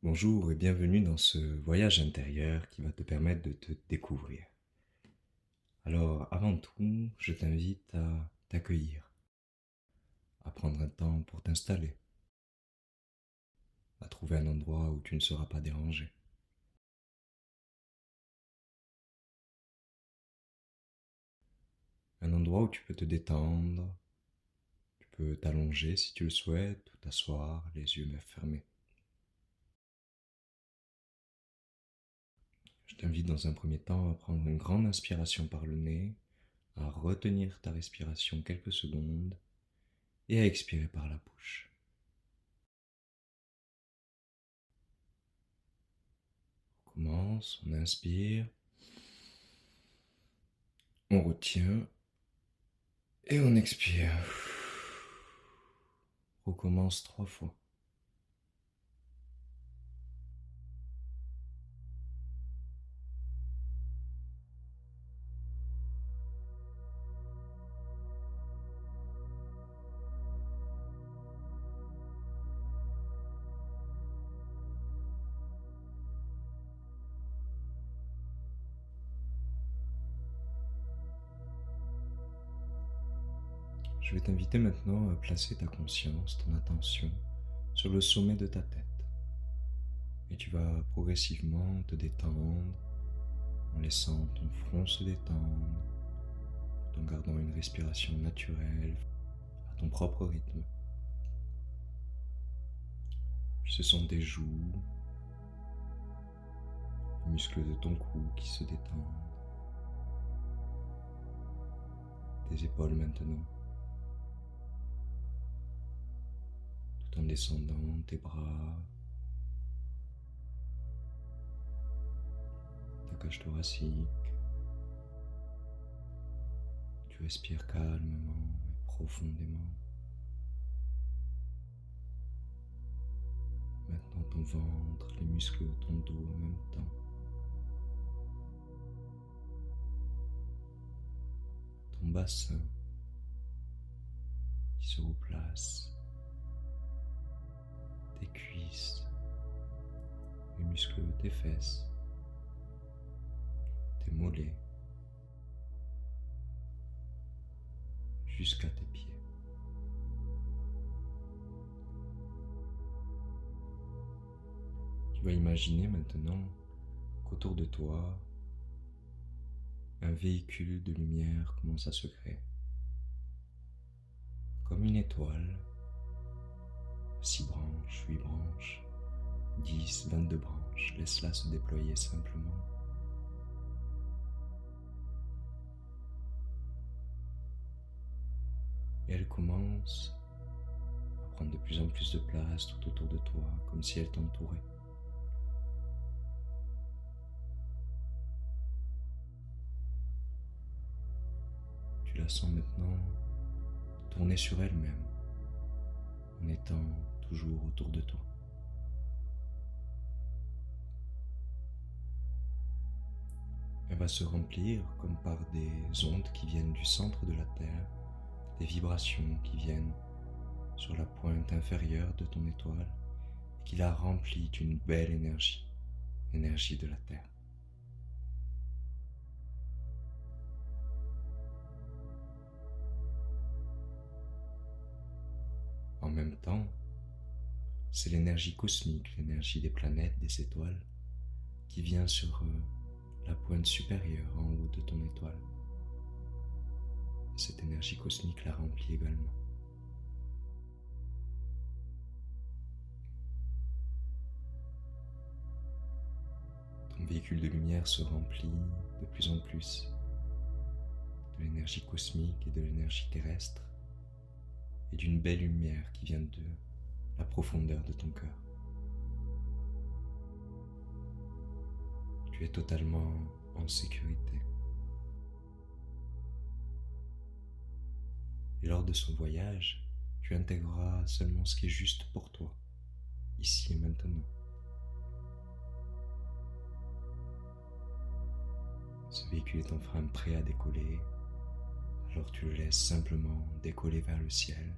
Bonjour et bienvenue dans ce voyage intérieur qui va te permettre de te découvrir. Alors, avant tout, je t'invite à t'accueillir, à prendre un temps pour t'installer, à trouver un endroit où tu ne seras pas dérangé. Un endroit où tu peux te détendre, tu peux t'allonger si tu le souhaites, ou t'asseoir, les yeux fermés. Je t'invite dans un premier temps à prendre une grande inspiration par le nez, à retenir ta respiration quelques secondes et à expirer par la bouche. On commence, on inspire, on retient et on expire. Recommence 3 fois. Je vais t'inviter maintenant à placer ta conscience, ton attention sur le sommet de ta tête. Et tu vas progressivement te détendre en laissant ton front se détendre, tout en gardant une respiration naturelle à ton propre rythme. Puis ce sont tes joues, les muscles de ton cou qui se détendent, tes épaules maintenant, tout en descendant tes bras, ta cage thoracique. Tu respires calmement et profondément. Maintenant ton ventre, les muscles de ton dos en même temps. Ton bassin qui se replace. Tes cuisses, les muscles de tes fesses, tes mollets, jusqu'à tes pieds. Tu vas imaginer maintenant qu'autour de toi, un véhicule de lumière commence à se créer. Comme une étoile, 6 branches, 8 branches, 10, 22 branches, laisse-la se déployer simplement. Et elle commence à prendre de plus en plus de place tout autour de toi, comme si elle t'entourait. Tu la sens maintenant tourner sur elle-même, en étant toujours autour de toi. Elle va se remplir comme par des ondes qui viennent du centre de la Terre, des vibrations qui viennent sur la pointe inférieure de ton étoile et qui la remplit d'une belle énergie, l'énergie de la Terre. En même temps, c'est l'énergie cosmique, l'énergie des planètes, des étoiles, qui vient sur la pointe supérieure en haut de ton étoile. Et cette énergie cosmique la remplit également. Ton véhicule de lumière se remplit de plus en plus de l'énergie cosmique et de l'énergie terrestre et d'une belle lumière qui vient de la profondeur de ton cœur. Tu es totalement en sécurité. Et lors de ce voyage, tu intégreras seulement ce qui est juste pour toi, ici et maintenant. Ce véhicule est enfin prêt à décoller, alors tu le laisses simplement décoller vers le ciel.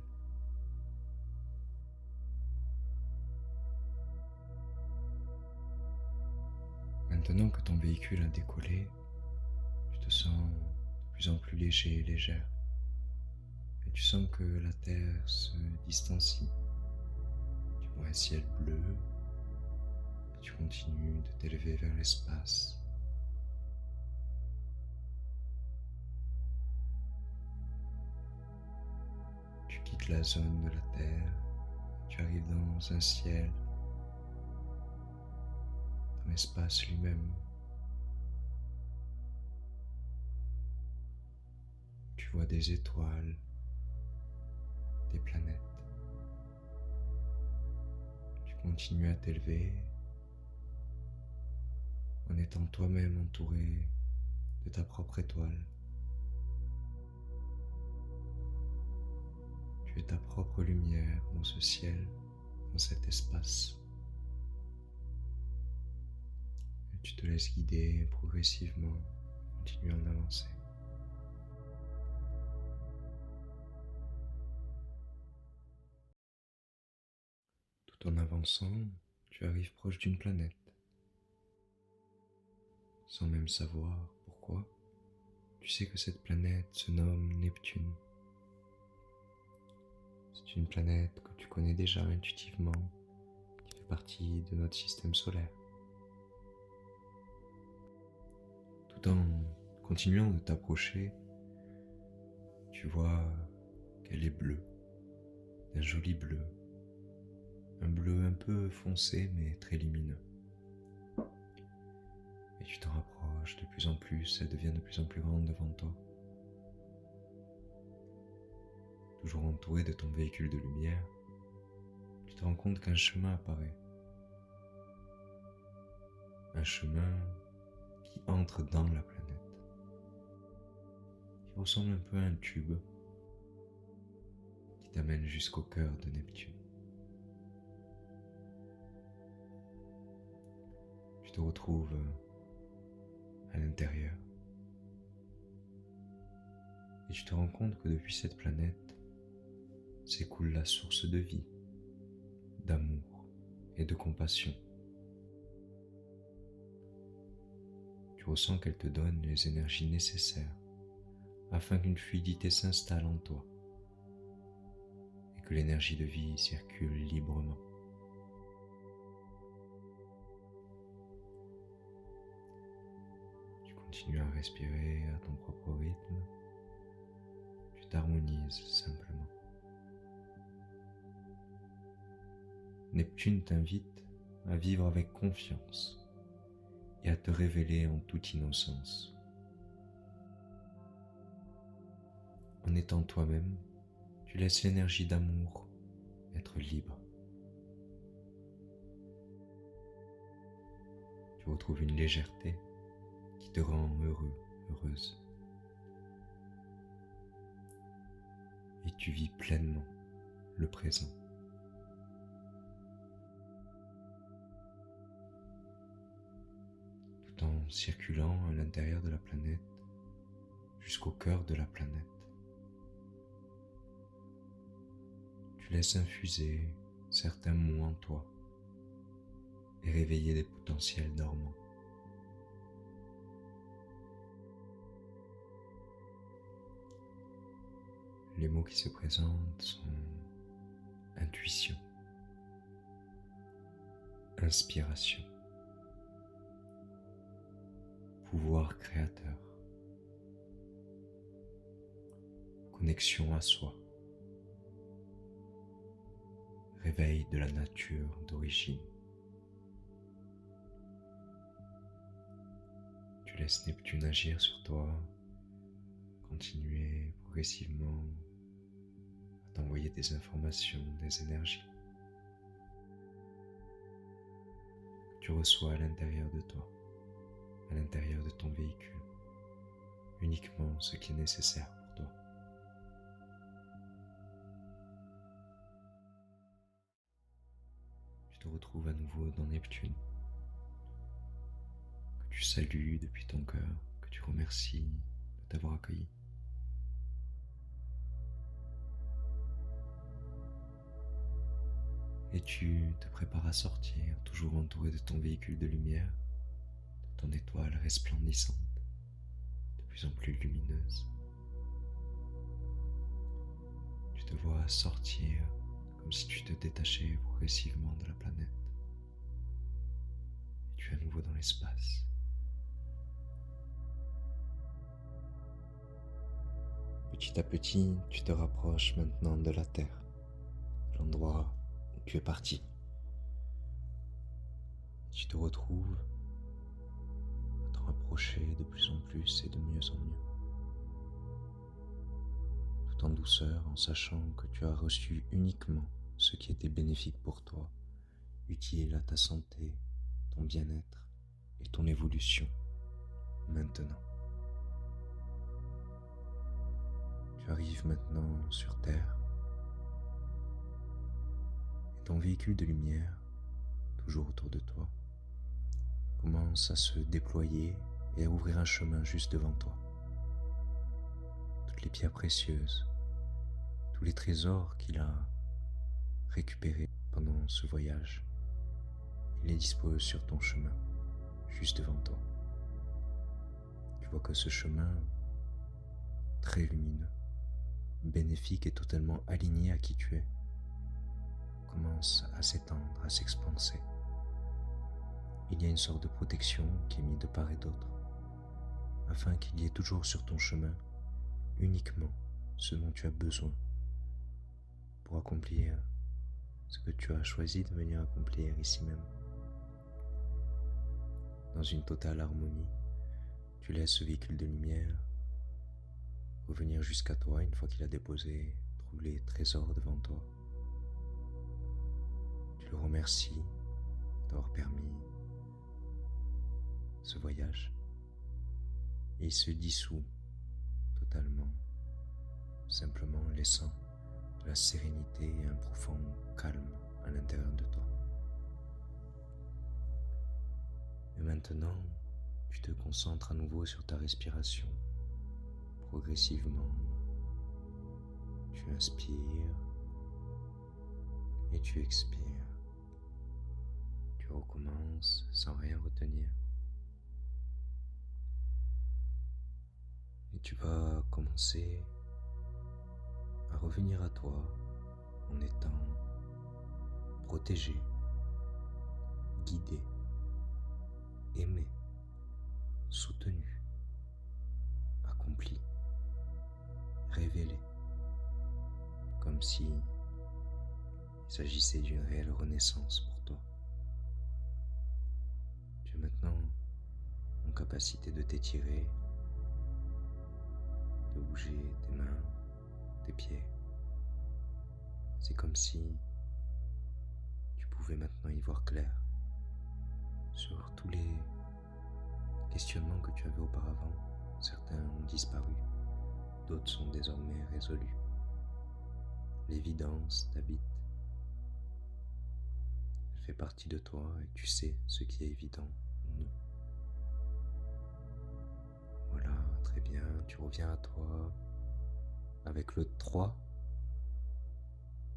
Maintenant que ton véhicule a décollé, tu te sens de plus en plus léger et légère. Et tu sens que la Terre se distancie. Tu vois un ciel bleu et tu continues de t'élever vers l'espace. Tu quittes la zone de la Terre, tu arrives dans un ciel, dans l'espace lui-même. Tu vois des étoiles, des planètes. Tu continues à t'élever en étant toi-même entouré de ta propre étoile. Tu es ta propre lumière dans ce ciel, dans cet espace. Et tu te laisses guider progressivement, continuant d'avancer. Tout en avançant, tu arrives proche d'une planète. Sans même savoir pourquoi, tu sais que cette planète se nomme Neptune. C'est une planète que tu connais déjà intuitivement, qui fait partie de notre système solaire. Tout en continuant de t'approcher, tu vois qu'elle est bleue, d'un joli bleu. Un bleu un peu foncé mais très lumineux. Et tu t'en rapproches de plus en plus, elle devient de plus en plus grande devant toi. Toujours entouré de ton véhicule de lumière, tu te rends compte qu'un chemin apparaît. Un chemin qui entre dans la planète, qui ressemble un peu à un tube, qui t'amène jusqu'au cœur de Neptune. Tu te retrouves à l'intérieur et tu te rends compte que depuis cette planète s'écoule la source de vie, d'amour et de compassion. Tu ressens qu'elle te donne les énergies nécessaires afin qu'une fluidité s'installe en toi et que l'énergie de vie circule librement. Tu continues à respirer à ton propre rythme, tu t'harmonises simplement. Neptune t'invite à vivre avec confiance et à te révéler en toute innocence. En étant toi-même, tu laisses l'énergie d'amour être libre. Tu retrouves une légèreté qui te rend heureux, heureuse. Et tu vis pleinement le présent. Tout en circulant à l'intérieur de la planète jusqu'au cœur de la planète. Tu laisses infuser certains mots en toi et réveiller des potentiels dormants. Les mots qui se présentent sont intuition, inspiration, pouvoir créateur, connexion à soi, réveil de la nature d'origine. Tu laisses Neptune agir sur toi, continuer progressivement à t'envoyer des informations, des énergies. Tu reçois à l'intérieur de toi, à l'intérieur de ton véhicule, uniquement ce qui est nécessaire pour toi. Tu te retrouves à nouveau dans Neptune, que tu salues depuis ton cœur, que tu remercies de t'avoir accueilli. Et tu te prépares à sortir, toujours entouré de ton véhicule de lumière, de ton étoile resplendissante, de plus en plus lumineuse. Tu te vois sortir comme si tu te détachais progressivement de la planète. Et tu es à nouveau dans l'espace. Petit à petit, tu te rapproches maintenant de la Terre, de l'endroit où tu es parti. Tu te retrouves à t'en rapprocher de plus en plus et de mieux en mieux. Tout en douceur, en sachant que tu as reçu uniquement ce qui était bénéfique pour toi, utile à ta santé, ton bien-être et ton évolution maintenant. Tu arrives maintenant sur Terre et ton véhicule de lumière, toujours autour de toi, commence à se déployer et à ouvrir un chemin juste devant toi. Toutes les pierres précieuses, tous les trésors qu'il a récupérés pendant ce voyage, il les dispose sur ton chemin, juste devant toi. Tu vois que ce chemin, très lumineux, bénéfique et totalement aligné à qui tu es, commence à s'étendre, à s'expanser. Il y a une sorte de protection qui est mise de part et d'autre, afin qu'il y ait toujours sur ton chemin uniquement ce dont tu as besoin pour accomplir ce que tu as choisi de venir accomplir ici même. Dans une totale harmonie, tu laisses ce véhicule de lumière revenir jusqu'à toi une fois qu'il a déposé tous les trésors devant toi. Tu le remercies d'avoir permis ce voyage et il se dissout totalement, simplement laissant de la sérénité et un profond calme à l'intérieur de toi. Et maintenant, tu te concentres à nouveau sur ta respiration. Progressivement, tu inspires et tu expires. Tu recommences sans rien retenir. Et tu vas commencer à revenir à toi en étant protégé, guidé, aimé, soutenu, accompli, révélé, comme si il s'agissait d'une réelle renaissance pour toi. Tu es maintenant en capacité de t'étirer, de bouger tes mains, tes pieds. C'est comme si tu pouvais maintenant y voir clair sur tous les questionnements que tu avais auparavant. Certains ont disparu, d'autres sont désormais résolus. L'évidence t'habite. Elle fait partie de toi et tu sais ce qui est évident ou non. Voilà, très bien, tu reviens à toi. Avec le 3,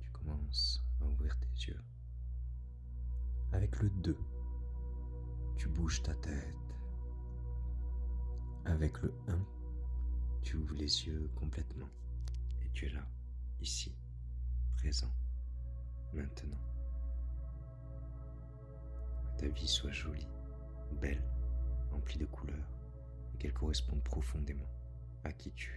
tu commences à ouvrir tes yeux. Avec le 2, tu bouges ta tête. Avec le 1, tu ouvres les yeux complètement et tu es là, ici, présent, maintenant. Que ta vie soit jolie, belle, remplie de couleurs et qu'elle corresponde profondément à qui tu es.